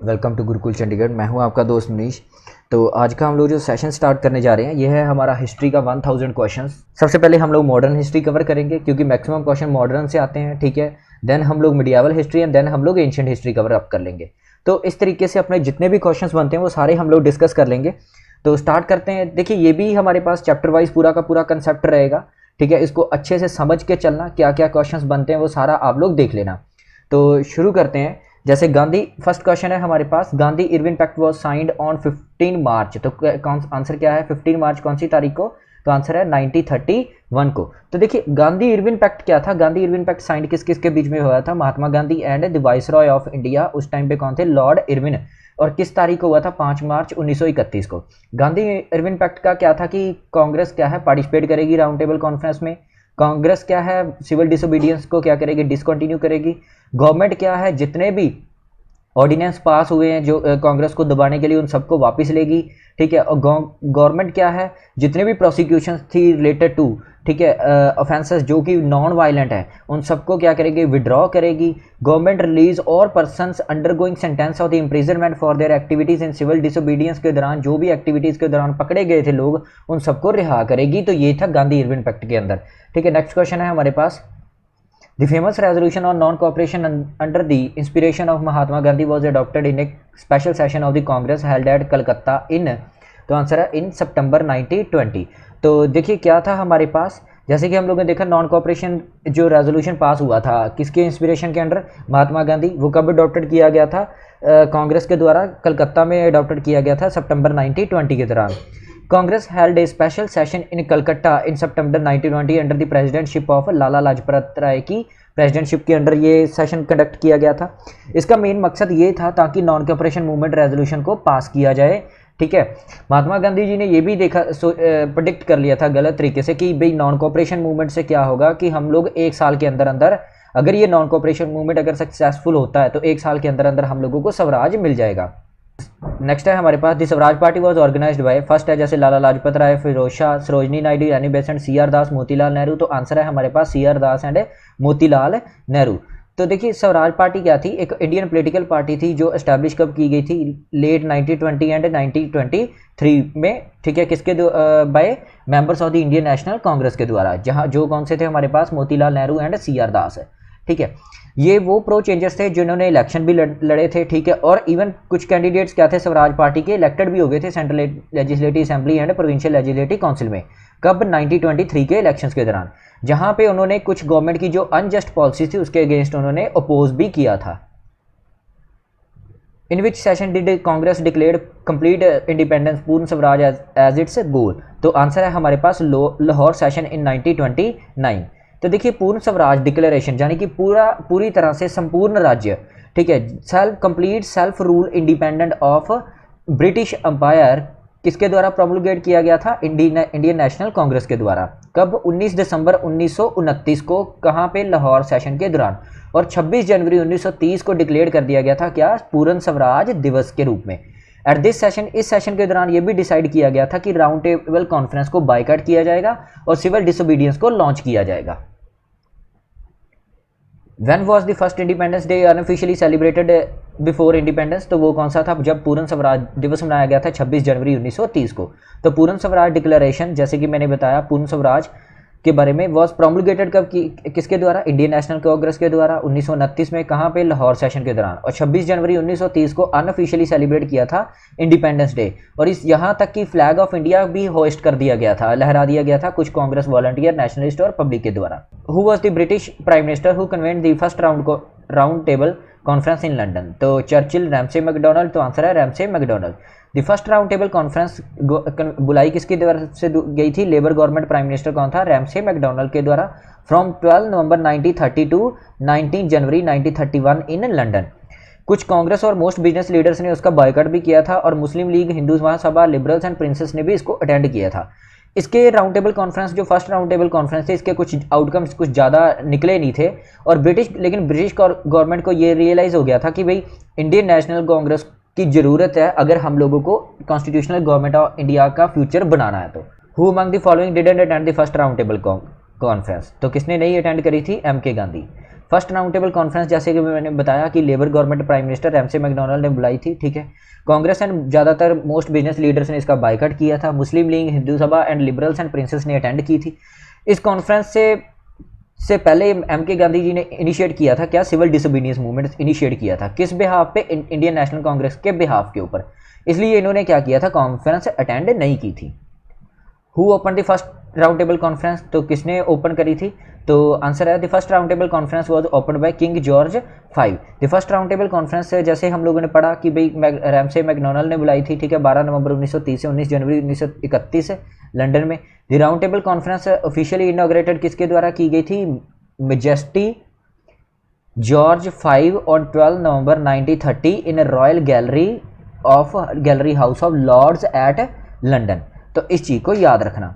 Welcome to Gurukul Chandigarh. मैं हूं आपका दोस्त मनीष। तो आज का हम लोग जो सेशन स्टार्ट करने जा रहे हैं ये है हमारा हिस्ट्री का 1000 क्वेश्चंस। सबसे पहले हम लोग मॉडर्न हिस्ट्री कवर करेंगे क्योंकि मैक्सिमम क्वेश्चन मॉडर्न से आते हैं, ठीक है। देन हम लोग मिडियावल हिस्ट्री एंड देन हम लोग एंशिएंट हिस्ट्री कवर अप कर लेंगे। तो इस तरीके से अपने जितने भी क्वेश्चन बनते हैं वो सारे हम लोग डिस्कस कर लेंगे। तो स्टार्ट करते हैं। देखिए ये भी हमारे पास चैप्टर वाइज पूरा का पूरा कंसेप्ट रहेगा, ठीक है। इसको अच्छे से समझ के चलना, क्या क्या क्वेश्चन बनते हैं वो सारा आप लोग देख लेना। तो शुरू करते हैं। जैसे गांधी, फर्स्ट क्वेश्चन है हमारे पास, Gandhi Irwin pact was signed on 15 March. तो कौन आंसर क्या है? 15 मार्च कौन सी तारीख को? तो आंसर है 1931 को। तो देखिए गांधी इरविन पैक्ट क्या था? गांधी इरविन पैक्ट साइंड किस किस के बीच में हुआ था? Mahatma Gandhi and the viceroy of India, उस टाइम पे कौन थे? Lord Irwin. और किस तारीख को हुआ था? 5 मार्च 1931 को। गांधी इरविन पैक्ट का क्या था कि कांग्रेस क्या है पार्टिसिपेट करेगी राउंड टेबल कॉन्फ्रेंस में। कांग्रेस क्या है सिविल डिसोबीडियंस को क्या करेगी? डिसकंटिन्यू करेगी। गवर्नमेंट क्या है जितने भी ऑर्डिनेंस पास हुए हैं जो कांग्रेस को दबाने के लिए उन सबको वापस लेगी, ठीक है। और गवर्नमेंट क्या है जितने भी प्रोसिक्यूशन थी रिलेटेड टू, ठीक है, ऑफेंसेस जो कि नॉन वायलेंट है उन सबको क्या करेगी? विड्रॉ करेगी। गवर्नमेंट रिलीज और persons undergoing sentence of the imprisonment for their activities in civil disobedience के दौरान जो भी एक्टिविटीज के दौरान पकड़े गए थे लोग उन सबको रिहा करेगी। तो ये था गांधी इरविन पैक्ट के अंदर, ठीक है। नेक्स्ट क्वेश्चन है हमारे पास, The famous resolution on non-cooperation under the inspiration of Mahatma Gandhi was adopted in a special session of the Congress held at Calcutta in, तो आंसर है इन सितंबर 1920। तो देखिए क्या था हमारे पास, जैसे कि हम लोगों ने देखा नॉन कॉपरेशन जो रेजोल्यूशन पास हुआ था किसके इंस्पिरेशन के अंडर? महात्मा गांधी। वो कब अडॉप्टेड किया गया था? कांग्रेस के द्वारा कलकत्ता में अडॉप्टेड किया गया था सितंबर 1920 के दौरान। Congress held a special session in Calcutta in September 1920 under the presidentship of Lala Lajpat Rai की प्रेसिडेंटशिप के अंडर ये सेशन कंडक्ट किया गया था। इसका मेन मकसद ये था ताकि नॉन कॉपरेशन मूवमेंट रेजोल्यूशन को पास किया जाए, ठीक है। महात्मा गांधी जी ने ये भी देखा प्रेडिक्ट कर लिया था गलत तरीके से कि भाई नॉन कॉपरेशन मूवमेंट से क्या होगा कि हम लोग एक साल के अंदर अंदर, अगर ये नॉन कॉपरेशन मूवमेंट अगर सक्सेसफुल होता है तो एक साल के अंदर अंदर हम लोगों को स्वराज मिल जाएगा। नेक्स्ट है हमारे पास, the Swaraj party was organised by, first है जैसे Lala Lajpat Rai, Firoz Shah, Sarojini Naidu, Annie Besant, C R Das, Motilal Nehru. तो आंसर है हमारे पास C R Das and Motilal Nehru. तो देखिए स्वराज पार्टी क्या थी? एक इंडियन पॉलिटिकल पार्टी थी जो एस्टैब्लिश कब की गई थी? लेट 1920 एंड 1923 में, ठीक है। किसके by members of the Indian National Congress के द्वारा, जहां जो कौन से थे हमारे पास? Motilal Nehru and C R Das है, ठीक है। ये वो प्रो चेंजर्स थे जिन्होंने इलेक्शन भी लड़े थे, ठीक है। और इवन कुछ कैंडिडेट्स क्या थे स्वराज पार्टी के, इलेक्टेड भी हो गए थे central legislative assembly and provincial legislative council में। कब? 1923 के इलेक्शंस के दौरान, जहां पे उन्होंने कुछ गवर्नमेंट की जो अनजस्ट पॉलिसी थी उसके अगेंस्ट उन्होंने अपोज भी किया था। In which session did Congress declare complete independence Purna Swaraj as it's गोल? तो आंसर है हमारे पास लाहौर सेशन इन 1929। तो देखिए पूर्ण स्वराज डिक्लेरेशन यानी कि पूरी तरह से संपूर्ण राज्य, ठीक है, self complete self rule independent of British Empire किसके द्वारा प्रोमulgate किया गया था? इंडियन नेशनल कांग्रेस के द्वारा। कब? 19 दिसंबर 1929 को। कहाँ पे? लाहौर सेशन के दौरान। और 26 जनवरी 1930 को डिक्लेयर कर दिया गया था क्या? पूर्ण स्वराज दिवस के रूप में। एट दिस सेशन, इस सेशन के दौरान यह भी डिसाइड किया गया था कि राउंड टेबल कॉन्फ्रेंस को बाइकआउट किया जाएगा और सिविल डिसोबीडियंस को लॉन्च किया जाएगा। When was the first Independence Day unofficially celebrated before independence? तो वो कौन सा था जब पूर्ण स्वराज दिवस मनाया गया था? 26 जनवरी 1930 को। तो पूर्ण स्वराज डिक्लेरेशन, जैसे कि मैंने बताया पूर्ण स्वराज के बारे में, वॉज प्रोमulgated कब किसके द्वारा? इंडियन नेशनल कांग्रेस के द्वारा 1929 में। कहाँ पे? लाहौर सेशन के दौरान। और 26 जनवरी 1930 को अनऑफिशियली सेलिब्रेट किया था इंडिपेंडेंस डे। और इस यहाँ तक कि फ्लैग ऑफ इंडिया भी होस्ट कर दिया गया था, लहरा दिया गया था कुछ कांग्रेस वॉलंटियर, नेशनलिस्ट और पब्लिक के द्वारा। Who was the British prime minister who convent the first round table conference in London? तो चर्चिल, रैमसे मैकडोनल्ड। तो आंसर है Ramsay McDonald. The first round table conference बुलाई किसकी द्वारा से गई थी? लेबर गवर्नमेंट प्राइम मिनिस्टर कौन था? रैमसे मैकडोनल्ड के द्वारा। From 12 November 1930 to 19 January 1931 in London. कुछ कांग्रेस और मोस्ट बिजनेस लीडर्स ने उसका बायकॉट भी किया था और Muslim League, Hindu Mahasabha, liberals and princes ने भी इसको अटेंड किया था। इसके राउंड टेबल कॉन्फ्रेंस जो फर्स्ट राउंड टेबल कॉन्फ्रेंस थे इसके कुछ आउटकम्स कुछ ज़्यादा निकले नहीं थे। और लेकिन ब्रिटिश गवर्नमेंट को ये रियलाइज़ हो गया था कि भाई इंडियन नेशनल कांग्रेस की ज़रूरत है अगर हम लोगों को कॉन्स्टिट्यूशनल गवर्नमेंट ऑफ इंडिया का फ्यूचर बनाना है। तो who among the following didn't attend the first round table conference? तो किसने नहीं अटेंड करी थी? M K Gandhi. First round table conference जैसे कि मैंने बताया कि labour government prime minister Ramsay MacDonald ने बुलाई थी, ठीक है। कांग्रेस एंड ज़्यादातर मोस्ट बिजनेस लीडर्स ने इसका बाइकआउट किया था। Muslim League, Hindu Sabha and liberals and princes ने अटेंड की थी। इस कॉन्फ्रेंस से पहले एम के गांधी जी ने इनिशिएट किया था क्या, सिविल डिसोबीडियंस मूवमेंट इनिशिएट किया था। किस बिहाफ पे, इंडियन नेशनल कांग्रेस के बिहाफ के ऊपर, इसलिए इन्होंने क्या किया था, कॉन्फ्रेंस अटेंड नहीं की थी। Who open the first round table conference, तो किसने ओपन करी थी, तो आंसर है the first round table conference was open by king George V। The first round table conference जैसे हम लोगों ने पढ़ा कि भाई रैमसे मैकडोनाल्ड ने बुलाई थी, ठीक है, 12 नवंबर 1930 से 19 जनवरी 1931 लंदन में। The round table conference officially inaugurated किसके द्वारा की गई थी, majesty George V on 12 November 1930 in royal gallery house of lords at London. तो इस चीज़ को याद रखना।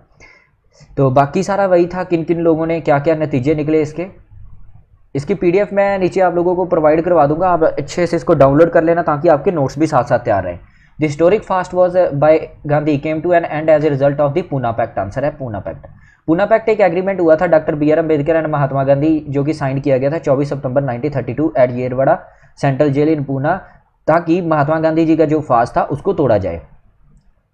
तो बाकी सारा वही था, किन किन लोगों ने क्या क्या नतीजे निकले इसकी PDF मैं नीचे आप लोगों को प्रोवाइड करवा दूंगा, आप अच्छे से इसको डाउनलोड कर लेना ताकि आपके नोट्स भी साथ साथ तैयार रहें। The historic fast was by Gandhi came to an end as a result of the Poona pact. Answer है पूना पैक्ट। पूना पैक्ट एक एग्रीमेंट हुआ था doctor BR Ambedkar and Mahatma Gandhi, जो कि साइन किया गया था 24 सितंबर 1932 at Yerwada central jail in Poona, ताकि महात्मा गांधी जी का जो फास्ट था उसको तोड़ा जाए।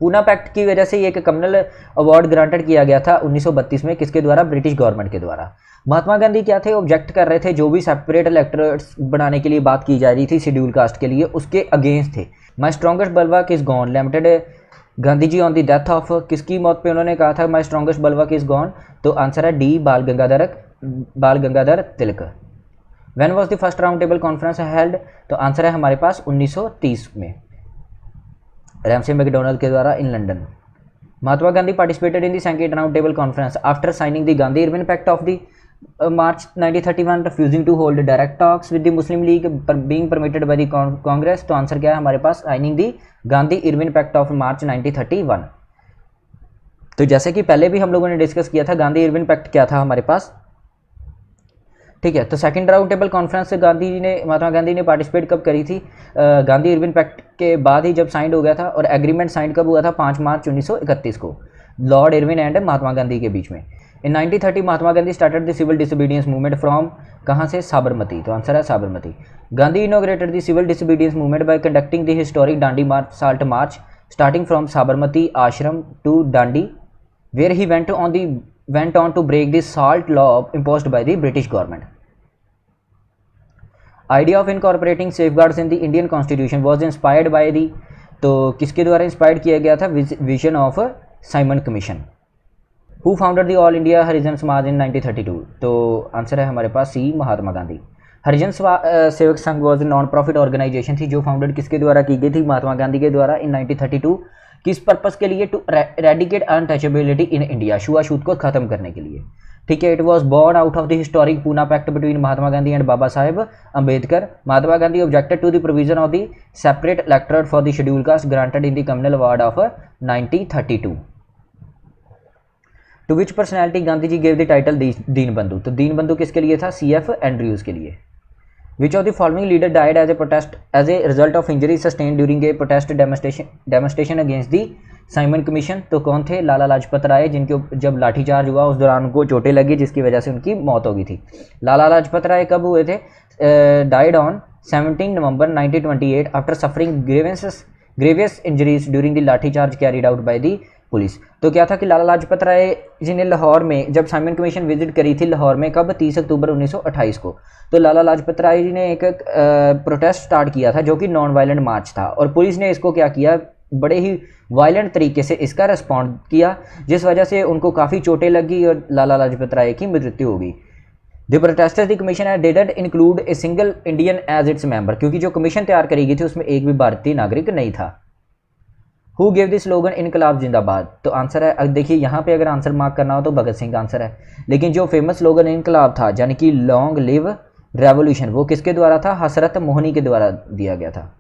पूना पैक्ट की वजह से एक कम्युनल अवार्ड ग्रांटेड किया गया था 1932 में, किसके द्वारा, ब्रिटिश गवर्नमेंट के द्वारा। महात्मा गांधी क्या थे, ऑब्जेक्ट कर रहे थे, जो भी सेपरेट इलेक्टोरेट्स बनाने के लिए बात की जा रही थी शेड्यूल कास्ट के लिए, उसके अगेंस्ट थे। My strongest bulwark is gone limited Gandhi ji on the death of, किसकी मौत पे उन्होंने कहा था my strongest bulwark is gone, तो आंसर है D, Bal Gangadhar Tilak. When was the first round table conference held, तो आंसर है हमारे पास 1930 में, रैमसे मैकडोनाल्ड के द्वारा in London. Mahatma Gandhi participated in the second round table conference after signing the Gandhi Irwin pact of the March 1931, refusing to hold direct talks with the Muslim League being permitted by the Congress। तो answer क्या है हमारे पास, signing the Gandhi Irwin pact of March 1931। तो जैसे कि पहले भी हम लोगों ने डिस्कस किया था, गांधी इरविन पैक्ट क्या था हमारे पास, ठीक है। तो सेकंड राउंड टेबल कॉन्फ्रेंस से महात्मा गांधी ने पार्टिसिपेट कब करी थी, गांधी इरविन पैक्ट के बाद ही जब साइंड हो गया था, और एग्रीमेंट साइंड कब हुआ था, 5 मार्च 1931 को, Lord Irwin and Mahatma Gandhi के बीच में। In 1930 Mahatma Gandhi started the civil disobedience movement from, कहाँ से, साबरमती। तो आंसर है Sabarmati. Gandhi inaugurated the civil disobedience movement by conducting the historic Dandi march, salt march, starting from Sabarmati Ashram to Dandi, where he went on to break the salt law imposed by the British government. Idea of incorporating safeguards in the Indian Constitution was inspired by the, तो किसके द्वारा inspired किया गया था, vision of Simon commission. Who founded the All India Harijan Samaj in 1932, तो answer है हमारे पास सी, Mahatma Gandhi. Harijan Sevak Sangh was non profit organisation थी, जो फाउंडेड किसके द्वारा की गई थी, महात्मा गांधी के द्वारा इन 1932। किस पर्पस के लिए, to eradicate untouchability in India, छुआछूत को खत्म करने के लिए, ठीक है। It was born out of the historic Poona pact between Mahatma Gandhi and Baba Saheb Ambedkar. Mahatma Gandhi objected to the provision of the separate electorate for the schedule caste granted in the communal award of 1932। To which personality Gandhi ji gave the title Deen Bandhu, तो दीन बंधु किसके लिए था, CF Andrews के लिए। Which of the following leader died as a result of injuries sustained during a protest demonstration against the Simon commission, तो कौन थे, लाला लाजपत राय, जिनके जब लाठीचार्ज हुआ उस दौरान उनको चोटें लगी, जिसकी वजह से उनकी मौत हो गई थी। लाला लाजपत राय कब हुए थे, died on 17 November 1928 after suffering grievous injuries during the lathi charge carried out by the police. तो क्या था कि लाला लाजपत राय जी ने लाहौर में, जब साइमन कमीशन विजिट करी थी लाहौर में, कब, 30 अक्टूबर 1928 को, तो लाला लाजपत राय जी ने एक प्रोटेस्ट स्टार्ट किया था जो कि नॉन वायलेंट मार्च था, और पुलिस ने इसको क्या किया, बड़े ही वायलेंट तरीके से इसका रिस्पॉन्ड किया, जिस वजह से उनको काफ़ी चोटें लगी और लाला लाजपत राय की मृत्यु हो गई। The protesters the commission didn't include a single Indian as its member, क्योंकि जो कमीशन तैयार करी गई थी उसमें एक भी भारतीय नागरिक नहीं था। हु गेव द स्लोगन इनकलाब जिंदाबाद, तो आंसर है, देखिए यहाँ पे अगर आंसर मार्क करना हो तो भगत सिंह का आंसर है, लेकिन जो फेमस स्लोगन इनकलाब था, यानी कि लॉन्ग लिव रेवोल्यूशन, वो किसके द्वारा था, हसरत मोहनी के द्वारा दिया गया था।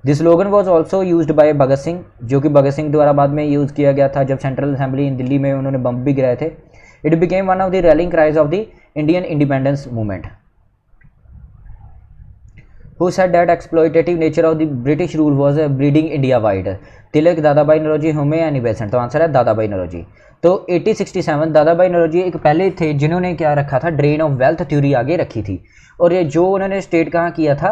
This slogan was also used by Bhagat Singh, जो कि भगत सिंह द्वारा बाद में यूज़ किया गया था जब सेंट्रल असेंबली इन दिल्ली में उन्होंने बम भी गिराए थे। It became one of the rallying cries of the Indian independence movement. Who said that exploitative nature of the British rule was breeding India wide? Tilak, Dadabhai Naoroji, Hume, Annie Besant? तो answer है दादाबाई नौरोजी। तो 1867 दादाबाई नौरोजी एक पहले थे जिन्होंने क्या रखा था, ड्रेन ऑफ वेल्थ थ्योरी आगे रखी थी। और ये जो उन्होंने स्टेट कहाँ किया था,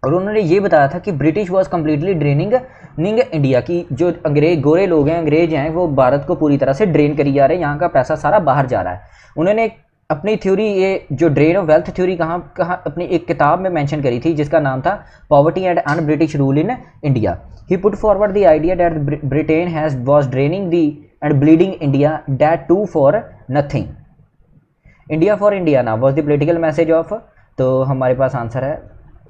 और उन्होंने ये बताया था कि British was completely draining India की, जो अंग्रेज गोरे लोग हैं, अंग्रेज हैं, वो भारत को पूरी तरह से ड्रेन करी जा रहे हैं, यहाँ का पैसा सारा बाहर जा रहा है। उन्होंने अपनी थ्योरी, ये जो ड्रेन ऑफ वेल्थ थ्योरी कहाँ अपनी एक किताब में मेंशन करी थी जिसका नाम था poverty and un British rule in India. He put forward the idea that Britain has was draining the and bleeding India, that too for nothing. India for India ना was the political message of, तो हमारे पास answer है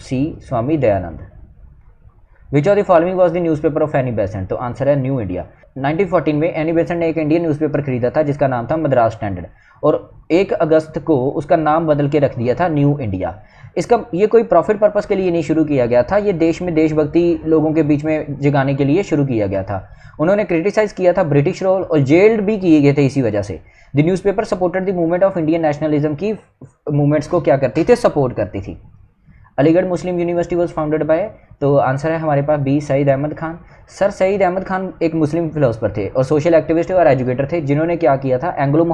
C, Swami Dayanand. Which of the following was the newspaper of Annie Besant? तो answer है New India. 1914 में Annie Besant ने एक इंडियन न्यूज़पेपर खरीदा था जिसका नाम था मद्रास स्टैंडर्ड, और 1 अगस्त को उसका नाम बदल के रख दिया था न्यू इंडिया। इसका ये कोई प्रॉफिट पर्पस के लिए नहीं शुरू किया गया था, ये देश में देशभक्ति लोगों के बीच में जगाने के लिए शुरू किया गया था। उन्होंने क्रिटिसाइज किया था ब्रिटिश रूल और जेल्ड भी किए गए थे इसी वजह से। The newspaper supported the movement of Indian nationalism की मूवमेंट्स को क्या करती थी, सपोर्ट करती थी। अलीगढ़ मुस्लिम यूनिवर्सिटी वॉज फाउंडेड बाय, तो आंसर है हमारे पास बी, सईद अहमद खान। सर सईद अहमद खान एक मुस्लिम फिलोसफर थे और सोशल एक्टिविस्ट और एजुकेटर थे जिन्होंने क्या किया था, एंग्लो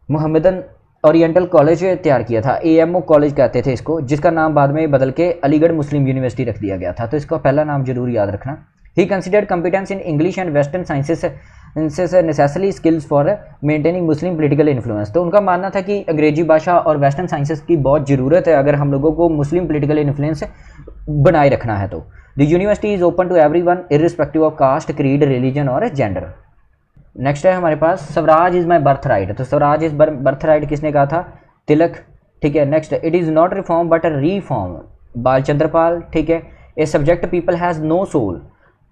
मोहम्मदन ओरिएंटल कॉलेज तैयार किया था, AMO कॉलेज कहते थे इसको, जिसका नाम बाद में बदल के अलीगढ़ मुस्लिम यूनिवर्सिटी रख दिया गया था। तो इसका पहला नाम जरूर याद रखना। He considered competence in English and western sciences necessary skills for maintaining Muslim political influence. तो उनका मानना था कि अंग्रेजी भाषा और वेस्टर्न साइंसेस की बहुत ज़रूरत है अगर हम लोगों को मुस्लिम पॉलिटिकल इन्फ्लुएंस बनाए रखना है। तो the university is open to everyone irrespective of caste, creed, religion और जेंडर। नेक्स्ट है हमारे पास Swaraj is my birthright. तो स्वराज इज़ बर्थ राइट किसने कहा था, तिलक, ठीक है। Next, it is not reform but reform, Balchandra Pal, ठीक है। A subject people has no soul,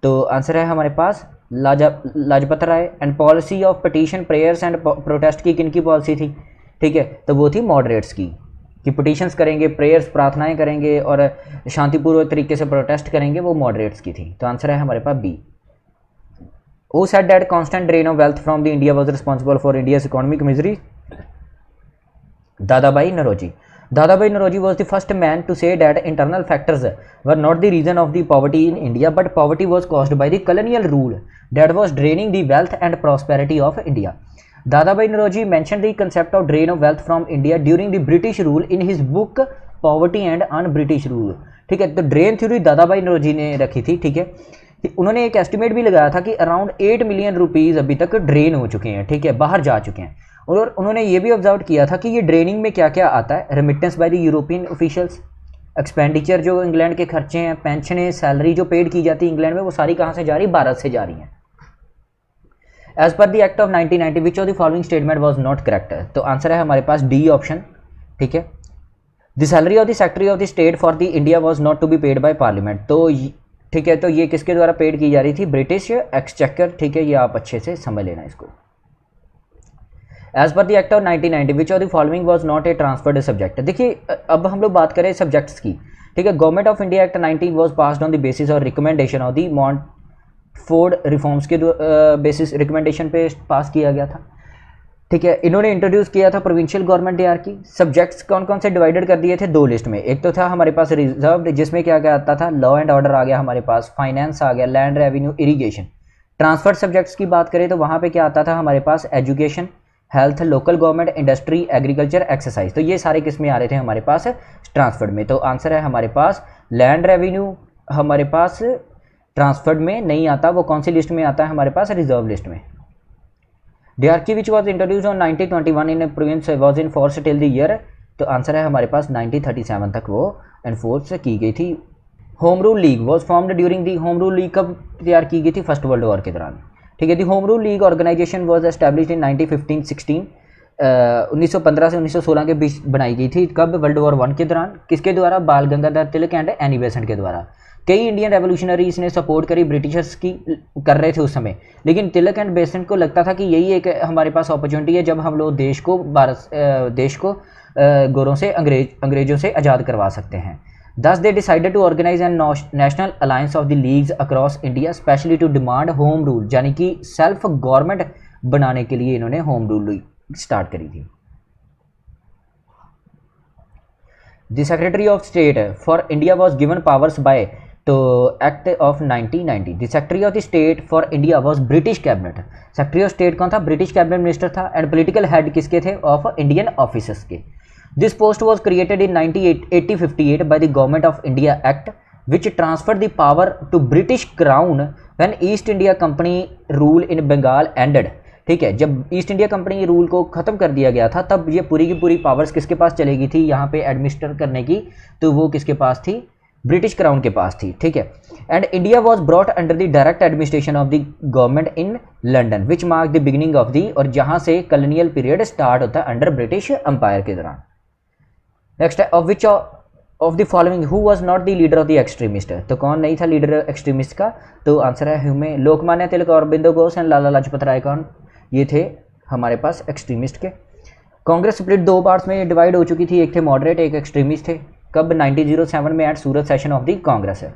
तो आंसर है हमारे पास Lajpat Rai. And policy of petition, prayers and protest की किनकी पॉलिसी थी, ठीक है, तो वो थी मॉडरेट्स की, कि पटिशंस करेंगे, प्रेयर्स प्रार्थनाएं करेंगे और शांतिपूर्वक तरीके से प्रोटेस्ट करेंगे, वो मॉडरेट्स की थी। तो आंसर है हमारे पास B. Who said that constant drain of wealth from the India was responsible for India's economic misery? Dadabhai Naoroji. Dadabhai Naoroji was the first man to say that internal factors were not the reason of the poverty in India, but poverty was caused by the colonial rule that was draining the wealth and prosperity of India. Dadabhai Naoroji mentioned the concept of drain of wealth from India during the British rule in his book Poverty and Un-British Rule, ठीक है। तो drain theory Dadabhai Naoroji ने रखी थी, ठीक है। उन्होंने एक एस्टिमेट भी लगाया था कि अराउंड 8 मिलियन रुपीज़ अभी तक ड्रेन हो चुके हैं, ठीक है, बाहर जा चुके हैं। और उन्होंने ये भी ऑब्जर्व किया था कि ये ड्रेनिंग में क्या क्या आता है, remittance by the European officials, expenditure जो इंग्लैंड के खर्चे हैं, पेंशनें, सैलरी जो पेड की जाती है इंग्लैंड में, वो सारी कहाँ से जा रही, भारत से जा रही हैं। As per the act of 1990 which of the following statement was not correct, तो आंसर है हमारे पास डी ऑप्शन, ठीक है। The salary of the secretary of the state for the India was not to be paid by parliament, तो ठीक है, तो ये किसके द्वारा पेड की जा रही थी, ब्रिटिश एक्सचेकर, ठीक है, ये आप अच्छे से समझ लेना इसको। As per the act of 1990 which of the following was not a transferred subject. देखिए अब हम लोग बात करें सब्जेक्ट्स की, ठीक है। Government of India act 19 was passed on the basis और recommendation of the Montford reforms के बेसिस रिकमेंडेशन पे पास किया गया था, ठीक है। इन्होंने इंट्रोड्यूस किया था प्रोविंशियल गवर्नमेंट हायरार्की। सब्जेक्ट्स कौन कौन से डिवाइडेड कर दिए थे, 2 लिस्ट में। एक तो था हमारे पास रिजर्व, जिसमें क्या क्या आता था, लॉ एंड ऑर्डर आ गया हमारे पास, फाइनेंस आ गया, land revenue, irrigation. Transferred subjects की बात करें तो वहाँ पे क्या आता था हमारे पास, education, health, local government, industry, agriculture, exercise. तो ये सारे किस में आ रहे थे हमारे पास, ट्रांसफर्ड में। तो आंसर है हमारे पास लैंड रेवेन्यू हमारे पास ट्रांसफर्ड में नहीं आता, वो कौन सी लिस्ट में आता है हमारे पास, रिजर्व लिस्ट में। Dyarchy which was introduce on 1921 in province was in force till the year, तो आंसर है हमारे पास 1937 तक वो एनफोर्स की गई थी। Home rule league was formed during the, home rule league कब तैयार की गई थी, फर्स्ट वर्ल्ड वॉर के दौरान, ठीक है। The home rule league organisation was established in 1915-16, 1915 से 1916 के बीच बनाई गई थी, कब, वर्ल्ड वॉर 1 के दौरान। किसके द्वारा, बाल गंगाधर तिलक एंड एनी बेसेंट के द्वारा। कई इंडियन रेवोल्यूशनरीज ने सपोर्ट करी, ब्रिटिशर्स की कर रहे थे उस समय, लेकिन तिलक एंड बेसेंट को लगता था कि यही एक हमारे पास अपॉर्चुनिटी है जब हम लोग देश को गोरों से अंग्रेजों से आज़ाद करवा सकते हैं। Thus they decided to organize a national alliance of the leagues across India, specially to demand home rule, यानी कि सेल्फ गवर्नमेंट बनाने के लिए इन्होंने होम रूल स्टार्ट करी थी। The secretary of state for India was given powers by तो act of 1990। The secretary of the state for India was British cabinet. Secretary of state कौन था? ब्रिटिश कैबिनेट मिनिस्टर था। And political head किसके थे? Of Indian officers के। This post was created in 1858 by the government of India act which transferred the power to British crown when East India Company rule in Bengal ended. ठीक है, जब east India Company rule को ख़त्म कर दिया गया था तब ये पूरी की पूरी पावर्स किसके पास चलेगी थी यहाँ पे एडमिनिस्टर करने की? तो वो किसके पास थी? ब्रिटिश क्राउन के पास थी। ठीक है, and India was brought under the direct administration of the government in London which mark the beginning of the, और जहाँ से कॉलोनियल पीरियड स्टार्ट होता है अंडर ब्रिटिश एम्पायर के दौरान। नेक्स्ट है of which of the following who was not the leader of the extremist. तो कौन नहीं था लीडर एक्सट्रीमिस्ट का? तो आंसर है ह्यूमे। लोकमान्य तिलक, अरबिंदो घोष एंड लाला लाजपत राय कौन? ये थे हमारे पास एक्सट्रीमिस्ट के। कांग्रेस स्प्लिट दो पार्ट्स में डिवाइड हो चुकी थी, एक थे मॉडरेट एक एक्सट्रीमिस्ट थे। कब? 1907 में at Surat session of the Congress है।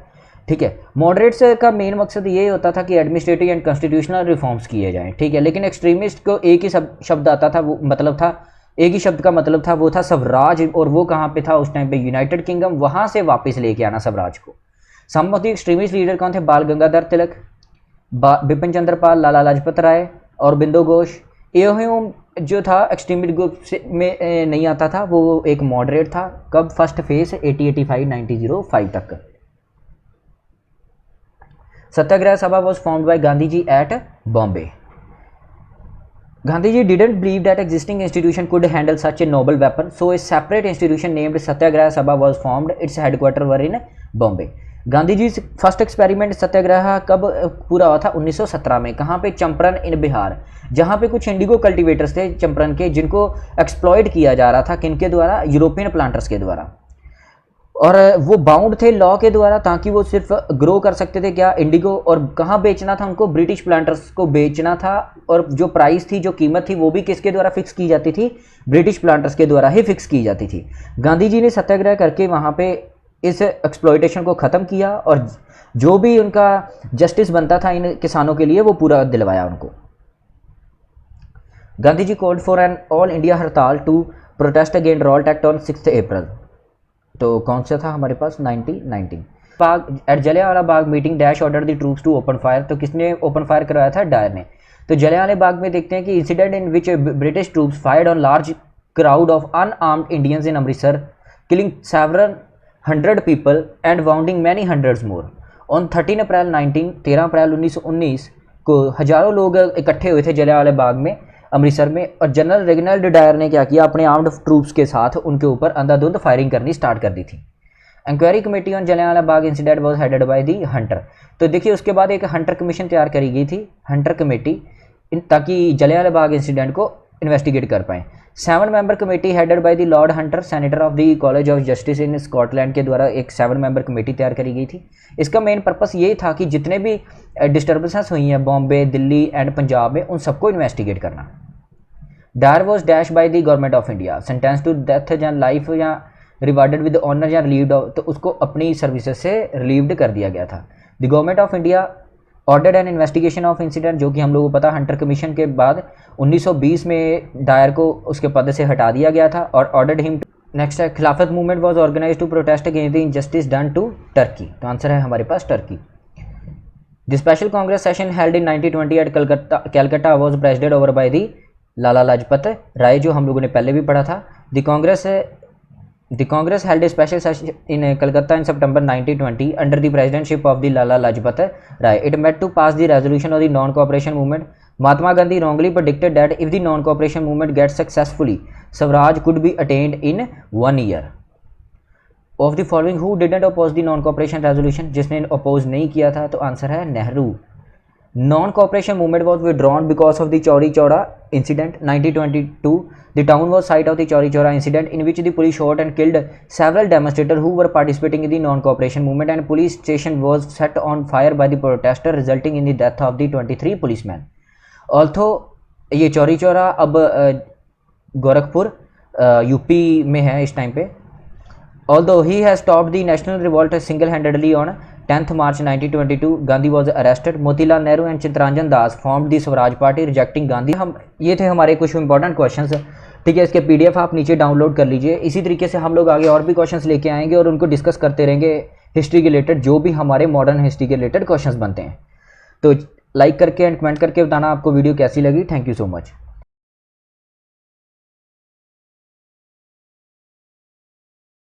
ठीक है, मॉडरेट्स का मेन मकसद ये होता था कि एडमिनिस्ट्रेटिव एंड कॉन्स्टिट्यूशनल रिफॉर्म्स किए जाएं। ठीक है, लेकिन एक्सट्रीमिस्ट को एक ही शब्द आता था, वो मतलब था एक ही शब्द का मतलब था, वो था स्वराज। और वो कहाँ पे था उस टाइम पे? यूनाइटेड किंगडम, वहाँ से वापस लेके आना स्वराज को। सम ऑफ द एक्सट्रीमिस्ट लीडर कौन थे? बाल गंगाधर तिलक, बिपिन चंद्र पाल, लाला लाजपत राय और बिंदु घोष। एओह्यूम जो था एक्सट्रीमिस्ट ग्रुप में नहीं आता था, वो एक मॉडरेट था। कब? फर्स्ट फेज 1905 तक। Satyagraha Sabha was formed by Gandhi ji at Bombay. Gandhiji didn't believe that existing institution could handle such a noble weapon, so a separate institution named Satyagraha Sabha was formed. Its headquarters were in Bombay. Gandhi ji first experiment satyagraha कब पूरा हुआ था? 1917 में। कहाँ पे? चंपारण इन बिहार, जहाँ पे कुछ इंडिगो कल्टीवेटर्स थे चंपारण के, जिनको एक्सप्लॉइट किया जा रहा था किनके द्वारा? यूरोपियन प्लांटर्स के द्वारा। और वो बाउंड थे लॉ के द्वारा ताकि वो सिर्फ ग्रो कर सकते थे क्या? इंडिगो। और कहाँ बेचना था उनको? ब्रिटिश प्लांटर्स को बेचना था। और जो प्राइस थी, जो कीमत थी, वो भी किसके द्वारा फिक्स की जाती थी? ब्रिटिश प्लांटर्स के द्वारा ही फिक्स की जाती थी। गांधी जी ने सत्याग्रह करके वहाँ पे इस एक्सप्लॉइटेशन को ख़त्म किया और जो भी उनका जस्टिस बनता था इन किसानों के लिए वो पूरा दिलवाया उनको। Gandhi ji called for an all India hartal to protest against Rowlatt act on 6 April. तो कौन सा था हमारे पास? 1919। Bagh at Jallianwala Bagh meeting dash order the troops to open fire. तो किसने ओपन फायर करवाया था? डायर ने। तो जलियांवाला बाग में देखते हैं कि incident in which British troops fired on large crowd of unarmoured Indians in Amritsar, killing several 100 people and wounding many hundreds more. On 13 अप्रैल 1919 को हजारों लोग इकट्ठे हुए थे जलियांवाला बाग में अमृतसर में, और जनरल रेजिनाल्ड डायर ने क्या किया? अपने आर्म्ड ट्रूप्स के साथ उनके ऊपर अंधाधुंध फायरिंग करनी स्टार्ट कर दी थी। Inquiry committee on Jallianwala Bagh incident was headed by the Hunter. तो देखिए उसके बाद एक हंटर कमीशन तैयार करी गई थी, हंटर कमेटी, ताकि जलियांवाला बाग इंसिडेंट को इन्वेस्टिगेट कर पाएँ। 7 member committee headed by the Lord Hunter, senator of the college of justice in Scotland के द्वारा एक 7 मेंबर कमेटी तैयार करी गई थी। इसका मेन पर्पस ये था कि जितने भी डिस्टर्बेंसेस हुई हैं बॉम्बे, दिल्ली एंड पंजाब में, उन सबको इन्वेस्टिगेट करना। Dyer was dash by the government of India, sentence to death या लाइफ या रिवार्डेड विद ऑनर या रिलीव्ड, तो उसको अपनी सर्विसेज से रिलीव्ड कर दिया गया था। The government of India ordered N investigation of incident, जो कि हम लोगों को पता हंटर कमीशन के बाद 1920 में डायर को उसके पद से हटा दिया गया था और ऑर्डर्ड हिम। नेक्स्ट है Khilafat movement was organise to protest against the injustice done to Turkey. तो आंसर है हमारे पास Turkey. The special Congress session held in 1920 at Calcutta was presided over by the Lala Lajpat Rai, जो हम लोगों ने पहले भी पढ़ा था। The Congress held a special session in Calcutta in September 1920 under the presidentship of the Lala Lajpat Rai. It met to pass the resolution of the non cooperation movement. Mahatma Gandhi wrongly predicted that if the non-cooperation movement gets successfully, Swaraj could be attained in 1 year. Of the following, who didn't oppose the non-cooperation resolution? जिसने oppose नहीं किया था, तो answer है Nehru. Non-cooperation movement was withdrawn because of the Chauri Chaura incident 1922. The town was site of the Chauri Chaura incident in which the police shot and killed several demonstrators who were participating in the non-cooperation movement, and police station was set on fire by the protester, resulting in the death of the 23 policemen. Although ये चौरी चौरा अब Gorakhpur UP में है इस time पे। Although he has stopped the national revolt single handedly on 10 March 1922, Gandhi was arrested. Motilal Nehru and Chittaranjan Das formed the Swaraj party rejecting Gandhi. हम ये थे हमारे कुछ इंपॉर्टेंट क्वेश्चंस। ठीक है। इसके PDF आप नीचे डाउनलोड कर लीजिए। इसी तरीके से हम लोग आगे और भी क्वेश्चंस लेके आएंगे और उनको डिस्कस करते रहेंगे हिस्ट्री के रिलेटेड, जो भी हमारे मॉडर्न हिस्ट्री के रिलेटेड क्वेश्चंस बनते हैं। तो लाइक करके एंड कमेंट करके बताना आपको वीडियो कैसी लगी। Thank you so much.